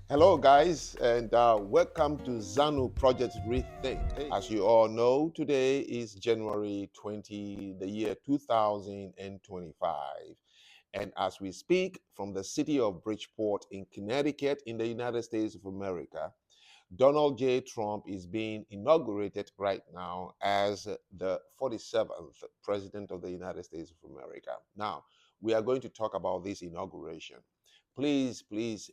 Hello, guys, and welcome to Zanu Project Rethink. As you all know, today is January 20, the year 2025. And as we speak from the city of Bridgeport in Connecticut, in the United States of America, Donald J. Trump is being inaugurated right now as the 47th President of the United States of America. Now, we are going to talk about this inauguration. Please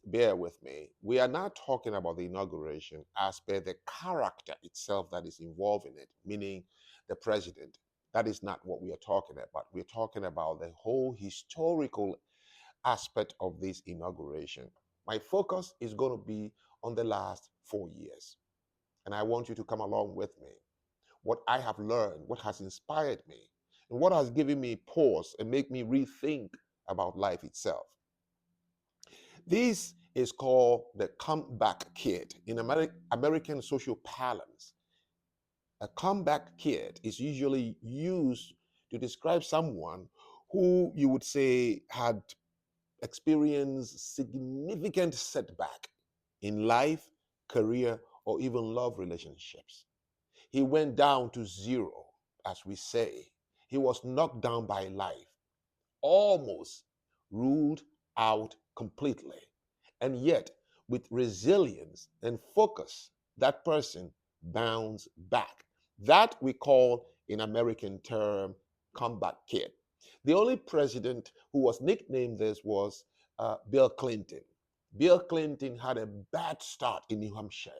bear with me. We are not talking about the inauguration as per the character itself that is involved in it, meaning the president. That is not what we are talking about. We're talking about the whole historical aspect of this inauguration. My focus is going to be on the last 4 years. And I want you to come along with me. What I have learned, what has inspired me, and what has given me pause and make me rethink about life itself. This is called the comeback kid in American social parlance. A comeback kid is usually used to describe someone who you would say had experienced significant setback in life, career, or even love relationships. He went down to zero, as we say. He was knocked down by life, almost ruled out completely. And yet, with resilience and focus, that person bounced back. That we call, in American term, comeback kid. The only president who was nicknamed this was Bill Clinton. Bill Clinton had a bad start in New Hampshire.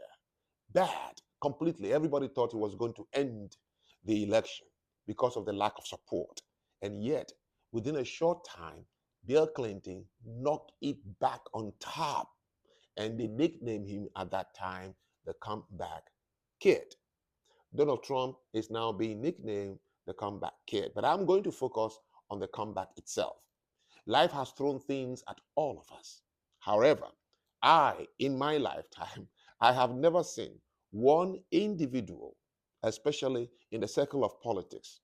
Bad, completely. Everybody thought he was going to end the election because of the lack of support. And yet, within a short time, Bill Clinton knocked it back on top. And they nicknamed him at that time the comeback kid. Donald Trump is now being nicknamed the comeback kid. But I'm going to focus on the comeback itself. Life has thrown things at all of us. However, in my lifetime, I have never seen one individual, especially in the circle of politics,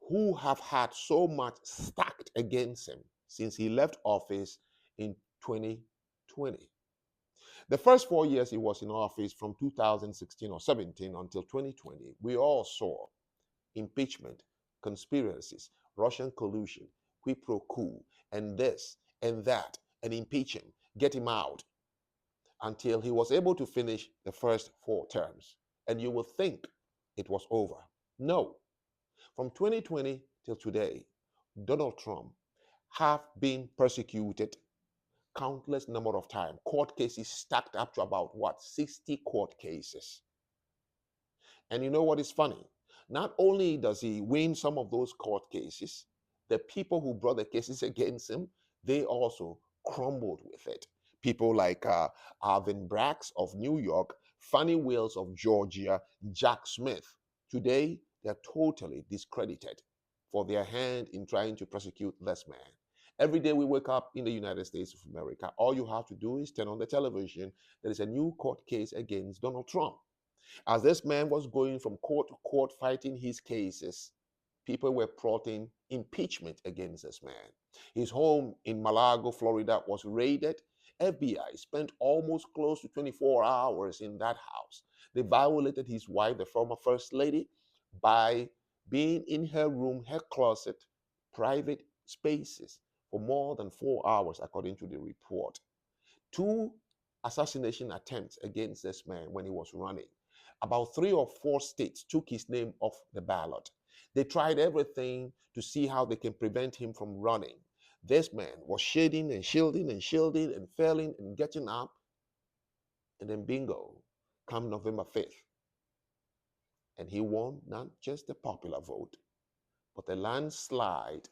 who have had so much stacked against him since he left office in 2020. The first 4 years he was in office from 2016 or 17 until 2020, we all saw impeachment, conspiracies, Russian collusion, quid pro quo, and this and that, and impeach him, get him out, until he was able to finish the first 4 terms. And you will think it was over. No. From 2020 till today, Donald Trump have been persecuted countless number of times. Court cases stacked up to about 60 court cases. And you know what is funny? Not only does he win some of those court cases, the people who brought the cases against him, they also crumbled with it. People like Alvin Braggs of New York, Fannie Wills of Georgia, Jack Smith. Today, they're totally discredited for their hand in trying to prosecute this man. Every day we wake up in the United States of America, all you have to do is turn on the television. There is a new court case against Donald Trump. As this man was going from court to court fighting his cases, people were plotting impeachment against this man. His home in Malago, Florida was raided. FBI spent almost close to 24 hours in that house. They violated his wife, the former First Lady, by being in her room, her closet, private spaces for more than 4 hours, according to the report. 2 assassination attempts against this man when he was running. About 3 or 4 states took his name off the ballot. They tried everything to see how they can prevent him from running. This man was shading and shielding and shielding and failing and getting up. And then bingo, come November 5th. And he won not just the popular vote, but the landslide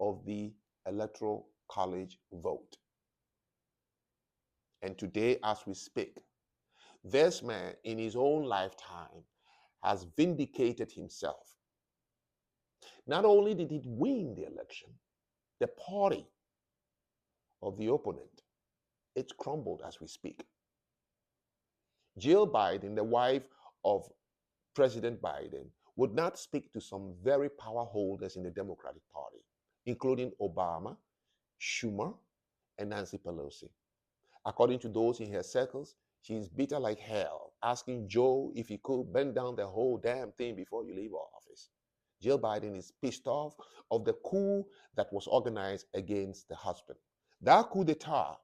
of the electoral college vote. And today, as we speak, this man in his own lifetime has vindicated himself. Not only did he win the election, the party of the opponent, it's crumbled as we speak. Jill Biden, the wife of President Biden, would not speak to some very power holders in the Democratic Party, including Obama, Schumer, and Nancy Pelosi. According to those in her circles, she is bitter like hell, asking Joe if he could bend down the whole damn thing before you leave office. Jill Biden is pissed off of the coup that was organized against the husband. That coup d'etat,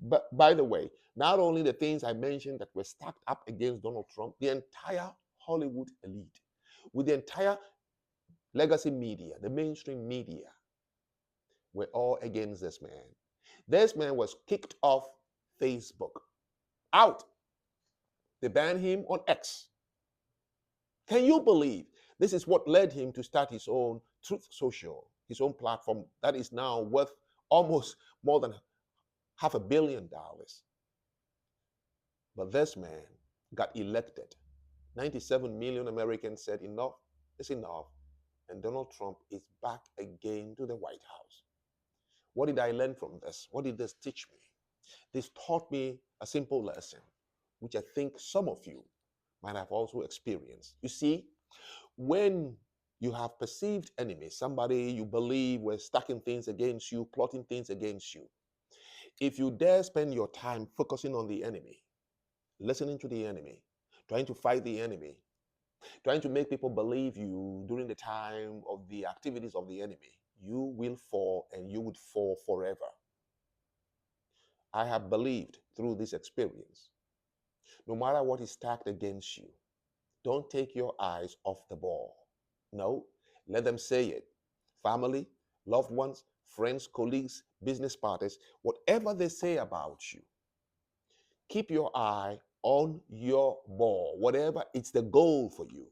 but by the way, not only the things I mentioned that were stacked up against Donald Trump, the entire Hollywood elite, with the entire legacy media, the mainstream media, were all against this man. This man was kicked off Facebook. Out. They banned him on X. Can you believe this is what led him to start his own Truth Social, his own platform that is now worth almost more than $500 million. But this man got elected. 97 million Americans said enough is enough. And Donald Trump is back again to the White House. What did I learn from this? What did this teach me? This taught me a simple lesson, which I think some of you might have also experienced. You see, when you have perceived enemies, somebody you believe were stacking things against you, plotting things against you, if you dare spend your time focusing on the enemy, listening to the enemy, trying to fight the enemy, trying to make people believe you during the time of the activities of the enemy, you will fall, and you would fall forever. I have believed through this experience, no matter what is stacked against you, don't take your eyes off the ball. No, let them say it. Family, loved ones, friends, colleagues, business partners, whatever they say about you, keep your eye on your ball. Whatever, it's the goal for you.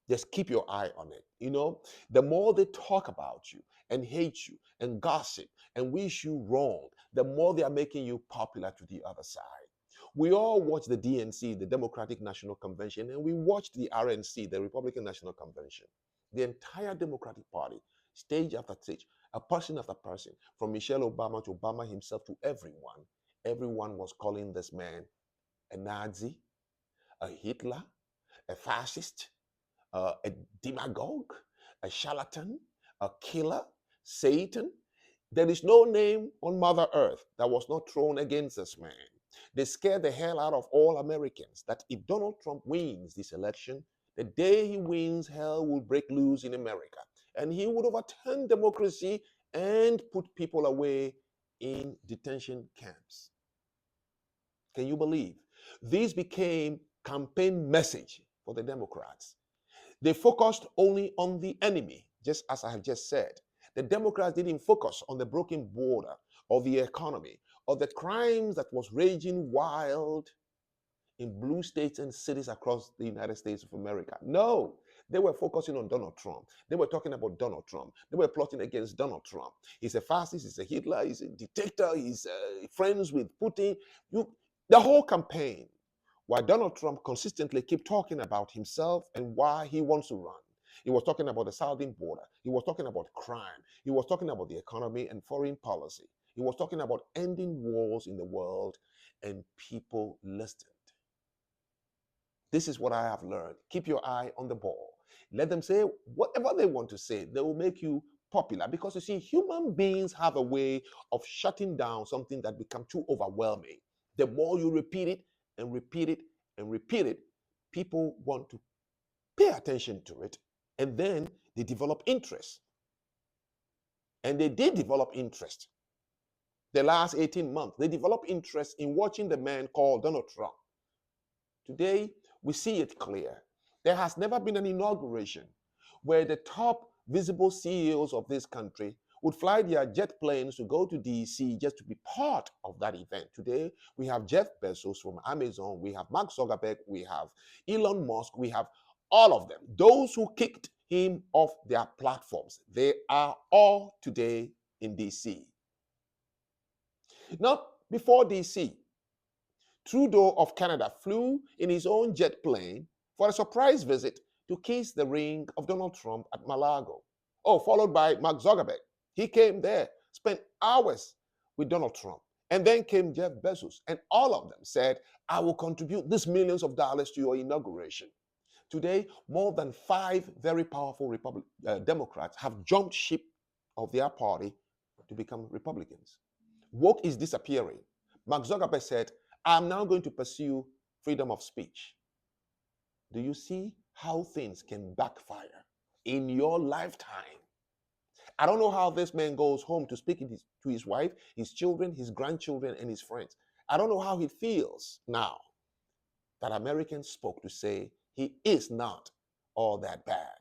Just keep your eye on it. You know, the more they talk about you and hate you and gossip and wish you wrong, the more they are making you popular to the other side. We all watched the DNC, the Democratic National Convention, and we watched the RNC, the Republican National Convention. The entire Democratic Party, stage after stage, a person after person, from Michelle Obama to Obama himself to everyone was calling this man a Nazi, a Hitler, a fascist, a demagogue, a charlatan, a killer, Satan. There is no name on Mother Earth that was not thrown against this man. They scared the hell out of all Americans that if Donald Trump wins this election, the day he wins, hell will break loose in America. And he would overturn democracy and put people away in detention camps. Can you believe? This became campaign message for the Democrats. They focused only on the enemy, just as I have just said. The Democrats didn't focus on the broken border or the economy or the crimes that was raging wild in blue states and cities across the United States of America. No, they were focusing on Donald Trump. They were talking about Donald Trump. They were plotting against Donald Trump. He's a fascist, he's a Hitler, he's a dictator, he's friends with Putin. The whole campaign, while Donald Trump consistently kept talking about himself and why he wants to run. He was talking about the southern border. He was talking about crime. He was talking about the economy and foreign policy. He was talking about ending wars in the world, and people listened. This is what I have learned. Keep your eye on the ball. Let them say whatever they want to say. They will make you popular, because you see, human beings have a way of shutting down something that becomes too overwhelming. The more you repeat it and repeat it and repeat it, people want to pay attention to it, and then they develop interest. And they did develop interest. The last 18 months, they developed interest in watching the man called Donald Trump. Today, we see it clear. There has never been an inauguration where the top visible CEOs of this country would fly their jet planes to go to DC just to be part of that event. Today, we have Jeff Bezos from Amazon, we have Mark Zuckerberg, we have Elon Musk, we have all of them. Those who kicked him off their platforms, they are all today in DC. Now, before DC, Trudeau of Canada flew in his own jet plane for a surprise visit to kiss the ring of Donald Trump at Mar-a-Lago. Oh, followed by Mark Zuckerberg. He came there, spent hours with Donald Trump. And then came Jeff Bezos, and all of them said, I will contribute these millions of dollars to your inauguration. Today, more than 5 very powerful Democrats have jumped ship of their party to become Republicans. Woke is disappearing. Mark Zuckerberg said, I'm now going to pursue freedom of speech. Do you see how things can backfire in your lifetime? I don't know how this man goes home to speak to his wife, his children, his grandchildren, and his friends. I don't know how he feels now that Americans spoke to say he is not all that bad.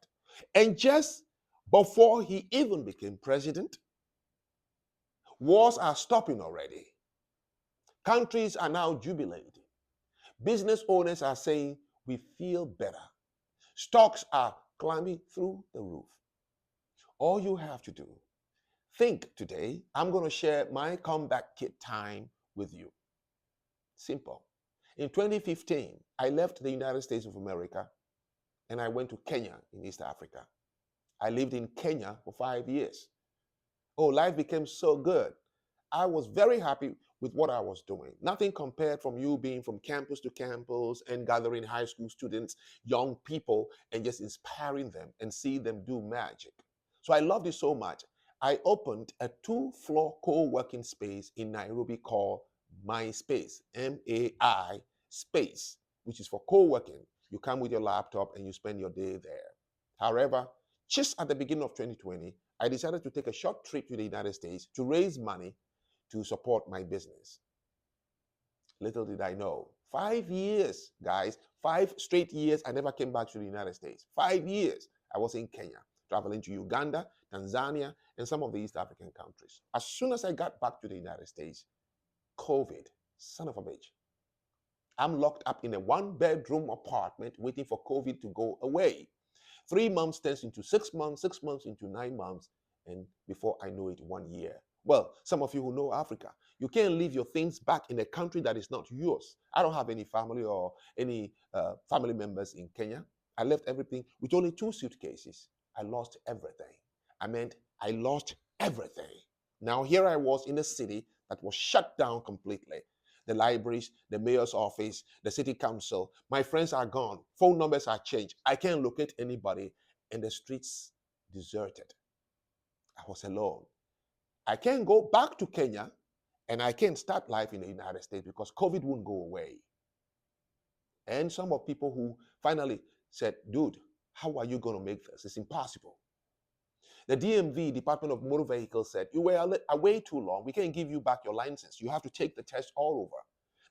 And just before he even became president, wars are stopping already. Countries are now jubilating. Business owners are saying, we feel better. Stocks are climbing through the roof. All you have to do, think today, I'm going to share my comeback kit time with you. Simple. In 2015, I left the United States of America and I went to Kenya in East Africa. I lived in Kenya for 5 years. Oh, life became so good. I was very happy with what I was doing. Nothing compared from you being from campus to campus and gathering high school students, young people, and just inspiring them and see them do magic. So I loved it so much. I opened a 2-floor co-working space in Nairobi called My Space, MAI Space, which is for co-working. You come with your laptop and you spend your day there. However, just at the beginning of 2020, I decided to take a short trip to the United States to raise money to support my business. Little did I know, 5 years, guys, 5 straight years, I never came back to the United States. 5 years, I was in Kenya, traveling to Uganda, Tanzania, and some of the East African countries. As soon as I got back to the United States, COVID, son of a bitch. I'm locked up in a 1-bedroom apartment waiting for COVID to go away. 3 months turns into 6 months, 6 months into 9 months, and before I know it, 1 year. Well, some of you who know Africa, you can't leave your things back in a country that is not yours. I don't have any family or any family members in Kenya. I left everything with only 2 suitcases. I lost everything. I lost everything. Now here I was in a city that was shut down completely. The libraries, the mayor's office, the city council. My friends are gone. Phone numbers are changed. I can't locate anybody. And the streets deserted. I was alone. I can't go back to Kenya and I can't start life in the United States because COVID won't go away. And some of people who finally said, dude, how are you going to make this? It's impossible. The DMV, Department of Motor Vehicles, said, you were away too long. We can't give you back your license. You have to take the test all over.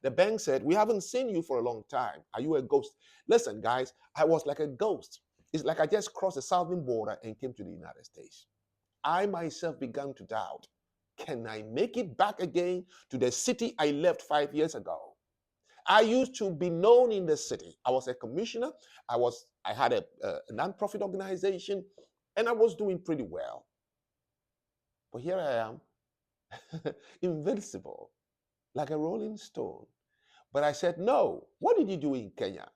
The bank said, we haven't seen you for a long time. Are you a ghost? Listen, guys, I was like a ghost. It's like I just crossed the southern border and came to the United States. I myself began to doubt, can I make it back again to the city I left 5 years ago? I used to be known in the city. I was a commissioner. I had a non-profit organization, and I was doing pretty well. But here I am, invincible, like a rolling stone. But I said, no, what did you do in Kenya?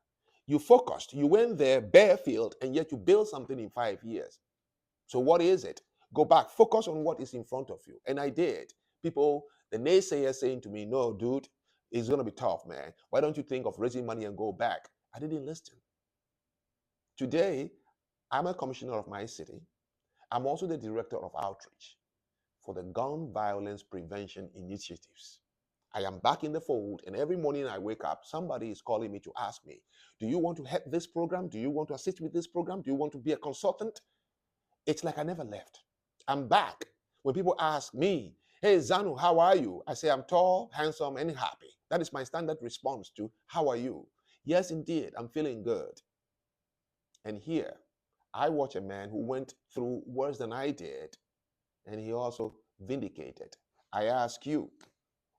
You focused, you went there barefield, and yet you built something in 5 years. So what is it? Go back, focus on what is in front of you. And I did. People, the naysayers saying to me, no, dude, it's going to be tough, man. Why don't you think of raising money and go back? I didn't listen. Today, I'm a commissioner of my city. I'm also the director of outreach for the gun violence prevention initiatives. I am back in the fold, and every morning I wake up, somebody is calling me to ask me, do you want to head this program? Do you want to assist with this program? Do you want to be a consultant? It's like I never left. I'm back. When people ask me, hey, Zanu, how are you? I say, I'm tall, handsome, and happy. That is my standard response to, how are you? Yes, indeed, I'm feeling good. And here, I watch a man who went through worse than I did, and he also vindicated. I ask you,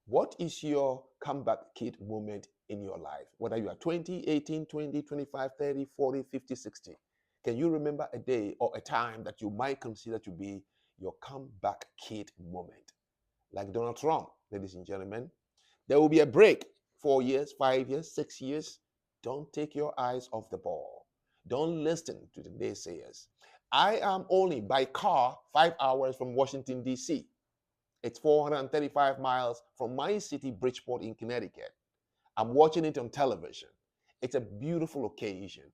what is your comeback kid moment in your life? Whether you are 20, 18, 20, 25, 30, 40, 50, 60. Can you remember a day or a time that you might consider to be your comeback kid moment? Like Donald Trump, ladies and gentlemen, there will be a break, 4 years, 5 years, 6 years. Don't take your eyes off the ball. Don't listen to the naysayers. I am only by car 5 hours from Washington, D.C. It's 435 miles from my city, Bridgeport in Connecticut. I'm watching it on television. It's a beautiful occasion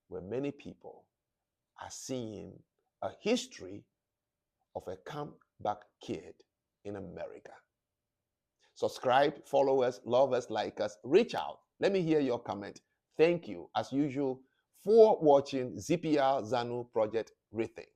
where many people are seeing a history of a comeback kid in America. Subscribe, follow us, love us, like us, reach out. Let me hear your comment. Thank you, as usual, for watching ZPR Zanu Project Rethink.